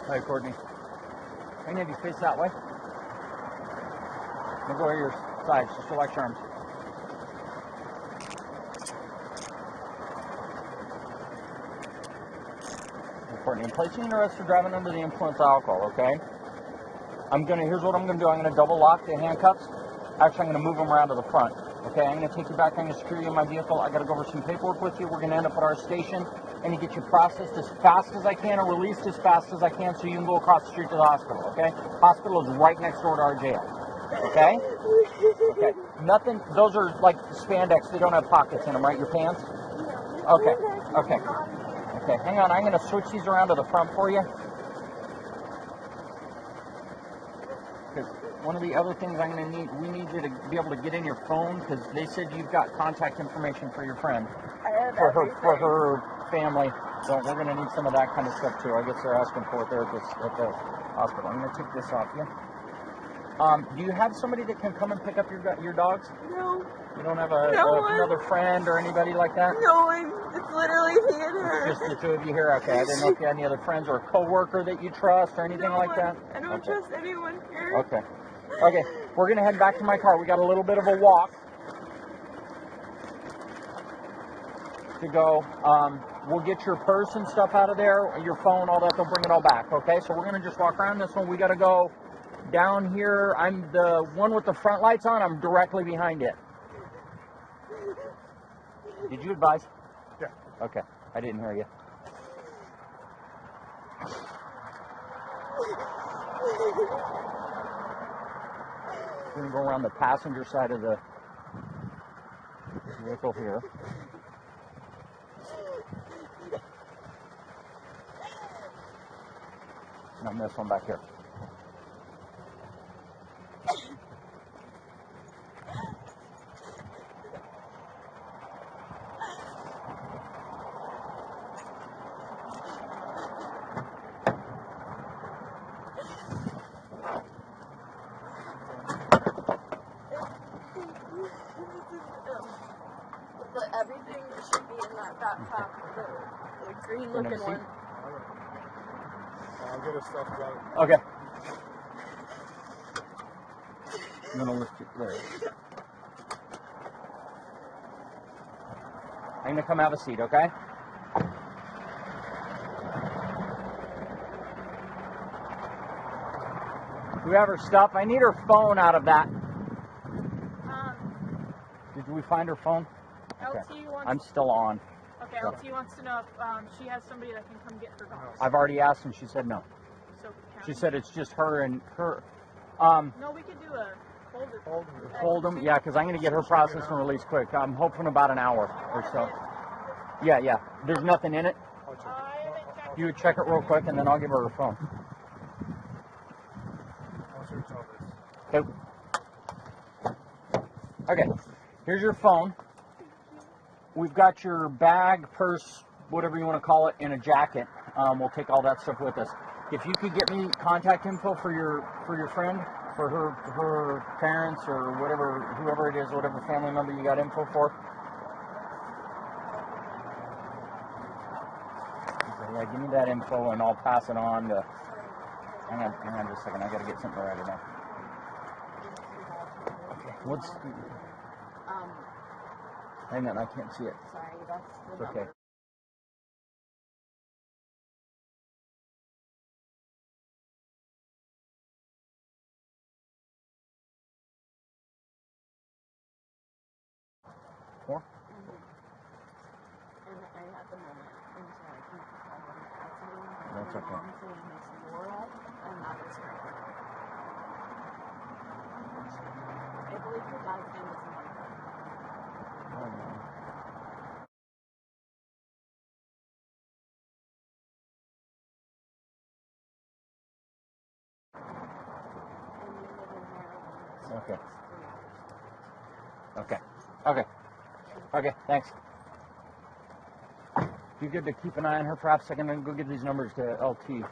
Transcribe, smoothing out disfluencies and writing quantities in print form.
Hi, Courtney. I need you to face that way. We'll go to your sides. Just relax your arms. Courtney, I'm placing an arrest for driving under the influence of alcohol, okay? Here's what I'm gonna do. I'm gonna double lock the handcuffs. Actually, I'm gonna move them around to the front. Okay, I'm gonna take you back. I'm gonna secure you in my vehicle. I gotta go over some paperwork with you. We're gonna end up at our station and to get you processed as fast as I can or released as fast as I can so you can go across the street to the hospital, okay? Hospital is right next door to our jail, okay? Okay, nothing, those are like spandex. They don't have pockets in them, right? Your pants? Okay, okay. Okay, hang on. I'm gonna switch these around to the front for you. Because one of the other things we need you to be able to get in your phone because they said you've got contact information for your friend, for her family. So we're gonna need some of that kind of stuff too. I guess they're asking for it there at the hospital. I'm gonna take this off you. Do you have somebody that can come and pick up your dogs? No. You don't have another friend or anybody like that? No, it's literally me and her. It's just the two of you here? Okay, I didn't know if you had any other friends or a coworker that you trust or anything like that? I don't trust anyone here. Okay. Okay, we're going to head back to my car. We got a little bit of a walk to go. We'll get your purse and stuff out of there, your phone, all that. They'll bring it all back, okay? So we're going to just walk around this one. We got to go down here. I'm the one with the front lights on. I'm directly behind it. Did you advise? Yeah. Okay, I didn't hear you. We're going to go around the passenger side of the vehicle here. And on this one back here. Everything should be in that backpack, the green looking one. I'll get her stuff done. Okay. I'm going to lift it there. I'm going to come have a seat, okay? Do we have her stuff? I need her phone out of that. Did we find her phone? Okay. I'm still on. Okay, LT wants to know if she has somebody that can come get her dogs. I've already asked and she said no. So she said it's just her and her. No, we could do a hold them. Yeah, because I'm going to get her processed and released quick. I'm hoping about an hour or so. Yeah, yeah. There's nothing in it. You would check it real quick and then I'll give her her phone. Okay. Okay. Here's your phone. We've got your bag, purse, whatever you want to call it, in a jacket. We'll take all that stuff with us. If you could get me contact info for your friend, for her parents or whoever it is, whatever family member you got info for. Okay, yeah, give me that info and I'll pass it on to. Hang on just a second. I got to get something right now. Okay. What's? Hang on, I can't see it. Sorry, that's the number. Okay. Four? And at the moment, until I can call them accident. That's okay. And that is correct. I believe her dad's name is Mike. Oh, no. Okay. Okay. Okay. Okay, thanks. You good to keep an eye on her? Perhaps I can go get these numbers to LT.